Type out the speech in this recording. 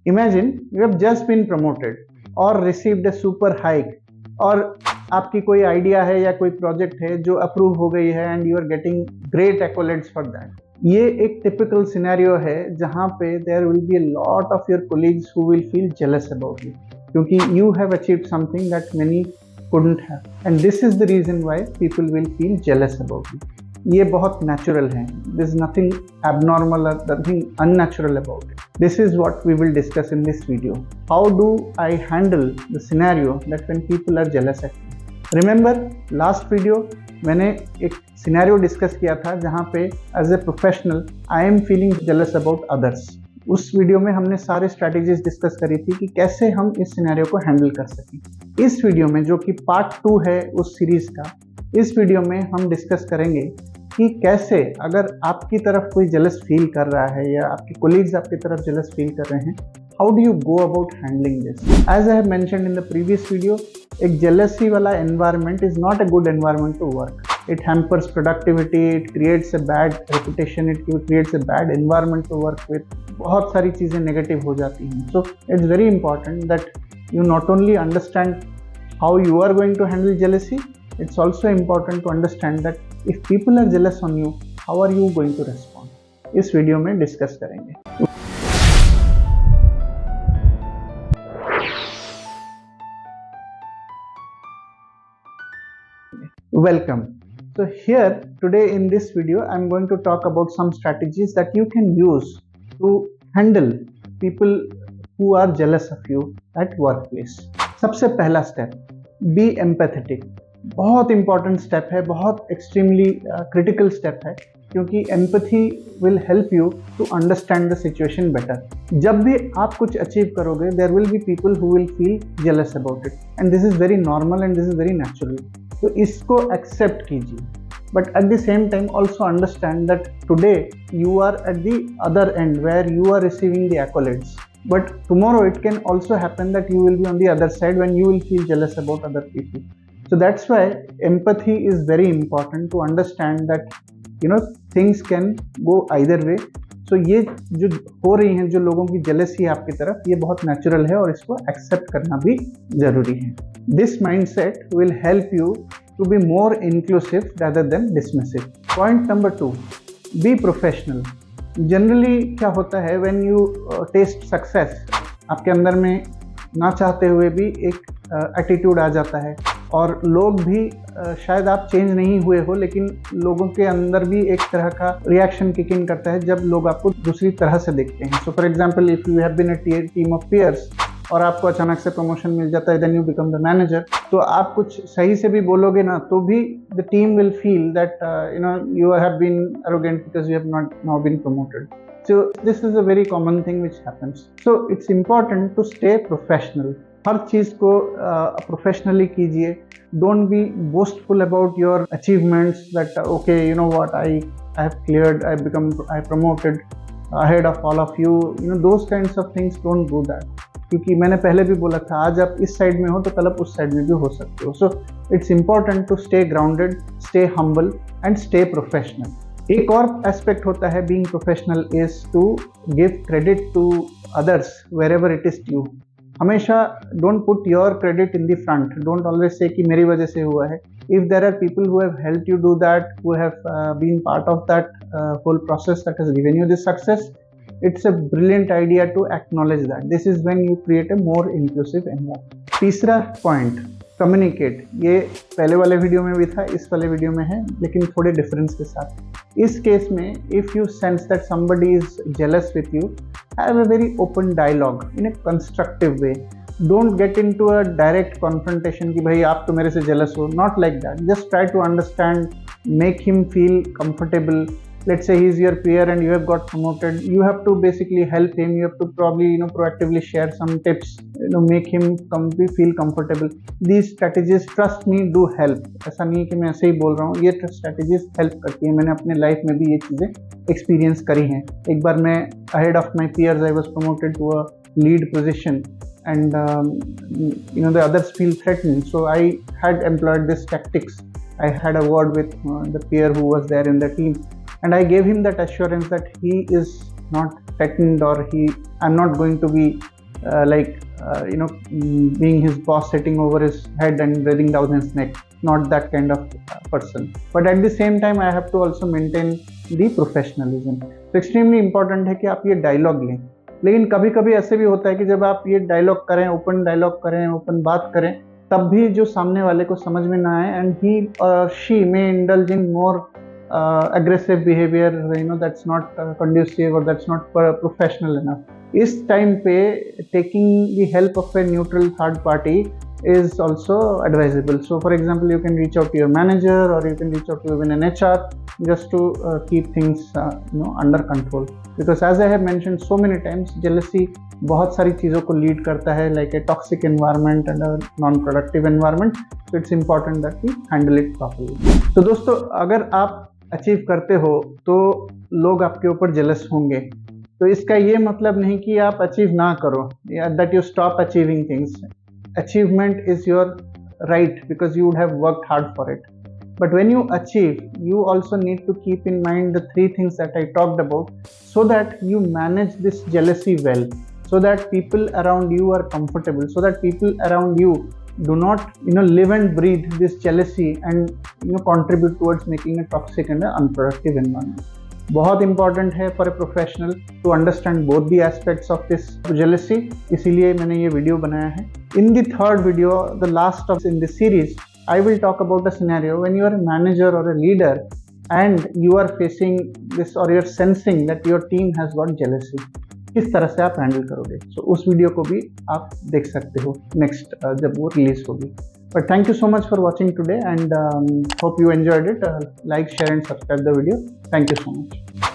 Imagine you have just been promoted or received a super hike, और आपकी कोई idea है या कोई प्रोजेक्ट है जो अप्रूव हो गई है and you are getting great accolades for that. ये एक टिपिकल सिनेरियो है जहां पे there will be a lot of your colleagues who will feel jealous about you, क्योंकि you have achieved something that many couldn't have, and this is the reason why people will feel jealous about you. ये बहुत natural है. There is nothing abnormal or nothing unnatural about it. This is what we will discuss in this video. How do I handle the scenario that when people are jealous at me? Remember last video मैंने एक scenario discuss किया था जहाँ पे as a professional I am feeling jealous about others. उस video में हमने सारे स्ट्रैटेजीज डिस्कस करी थी कि कैसे हम इस सिनेरियो को हैंडल कर सकें. इस वीडियो में, जो कि पार्ट 2 है उस सीरीज का, इस वीडियो में हम डिस्कस करेंगे कि कैसे अगर आपकी तरफ कोई जेलस फील कर रहा है या आपके कोलीग्स आपकी तरफ जेलस फील कर रहे हैं, how do you go about handling this. As I have mentioned in the previous video, एक जेलसी वाला environment is not a good environment to work. It hampers productivity, it creates a bad reputation, it creates a bad environment to work with. बहुत सारी चीज़ें negative हो जाती हैं. So it's very important that you not only understand how you are going to handle jealousy, it's also important to understand that if people are jealous on you, how are you going to respond. इस video में discuss करेंगे. Welcome. So here today in this video I'm going to talk about some strategies that you can use to handle people who are jealous of you at workplace. सबसे पहला step, be empathetic. बहुत important step है, बहुत extremely critical step है, क्योंकि empathy will help you to understand the situation better. जब भी आप कुछ अचीव करोगे, there will be people who will feel jealous about it, and this is very normal and this is very natural. तो इसको accept कीजिए, but at the same time also understand that today you are at the other end where you are receiving the accolades, but tomorrow it can also happen that you will be on the other side when you will feel jealous about other people. So that's why empathy is very important to understand that you know things can go either way. So ये जो हो रही हैं, जो लोगों की jealousy है आपकी तरफ, ये बहुत नेचुरल है और इसको एक्सेप्ट करना भी जरूरी है. This mindset will help you to be more inclusive rather than dismissive. Point number 2, be professional. Generally क्या होता है, when you taste success, आपके अंदर में ना चाहते हुए भी एक एटीट्यूड आ जाता है, और लोग भी शायद आप चेंज नहीं हुए हो, लेकिन लोगों के अंदर भी एक तरह का रिएक्शन किक इन करता है जब लोग आपको दूसरी तरह से देखते हैं. So for example, if you have been a team of peers और आपको अचानक से प्रमोशन मिल जाता है, then you become the manager, तो आप कुछ सही से भी बोलोगे ना, तो भी the team will feel that you have been arrogant because you have not now been promoted. So this is a very common thing which happens. So it's important to stay professional. हर चीज़ को professionally कीजिए. Don't be boastful about your achievements that okay you know what I have cleared, I promoted ahead of all of you, those kinds of things. Don't do that, क्योंकि मैंने पहले भी बोला था, आज आप इस साइड में हो तो कल आप उस साइड में भी हो सकते हो. So it's important to stay grounded, stay humble and stay professional. एक और एस्पेक्ट होता है being professional is to give credit to others wherever it is due. हमेशा don't put your credit in the front. Don't always say कि मेरी वजह से हुआ है. If there are people who have helped you do that, who have been part of that whole process that has given you this success, it's a brilliant idea to acknowledge that. This is when you create a more inclusive environment. तीसरा point, communicate. ये पहले वाले video में भी था, इस वाले video में है, लेकिन थोड़े डिफरेंस के साथ. इस केस में if you sense that somebody is jealous with you, have a very open dialogue in a constructive way. Don't get into a direct confrontation कि भाई आप तो मेरे से jealous हो. Not like that. Just try to understand, make him feel comfortable. Let's say he is your peer and you have got promoted. You have to basically help him. You have to probably proactively share some tips. Make him feel comfortable. These strategies, trust me, do help. ऐसा नहीं कि मैं ऐसे ही बोल रहा हूँ. ये strategies help करती हैं. मैंने अपने लाइफ में भी ये चीज़ें एक्सपीरियंस करी हैं. एक बार मैं ahead of my peers, I was promoted to a lead position, and the others feel threatened. So I had employed this tactics. I had a word with the peer who was there in the team. And I gave him that assurance that he is not threatened, or I'm not going to be being his boss, sitting over his head and breathing down his neck. Not that kind of person. But at the same time, I have to also maintain the professionalism. So extremely important है कि आप ये dialogue लें. लेकिन कभी कभी ऐसे भी होता है कि जब आप ये डायलॉग करें, ओपन डायलॉग करें, ओपन बात करें, तब भी जो सामने वाले को समझ में ना आए, एंड ही और she may indulge in more aggressive behavior, that's not conducive or that's not professional enough. इस टाइम पे taking the help of a neutral third party is also advisable. So for example, you can reach out to your manager, or you can reach out to even an HR, just to keep things under control. Because as I have mentioned so many times, jealousy बहुत सारी चीज़ों को lead करता है, like a toxic environment and a non-productive environment. So it's important that we handle it properly. तो दोस्तों, अगर आप अचीव करते हो तो लोग आपके ऊपर जेलस होंगे. तो इसका ये मतलब नहीं कि आप अचीव ना करो, that you stop achieving things. Achievement is your right because you would have worked hard for it. But when you achieve, you also need to keep in mind the 3 things that I talked about, so that you manage this jealousy well, so that people around you are comfortable, so that people around you do not live and breathe this jealousy and contribute towards making a toxic and unproductive environment. बहुत important है for a professional to understand both the aspects of this jealousy. इसीलिए मैंने ये video बनाया है. In the third video, the last of in this series, I will talk about a scenario when you are a manager or a leader and you are facing this, or you're sensing that your team has got jealousy. किस तरह से आप handle करोगे. सो उस video को भी आप देख सकते हो नेक्स्ट जब वो रिलीज होगी. But thank you so much for watching today, and hope you enjoyed it. Like, share and subscribe the video. Thank you so much.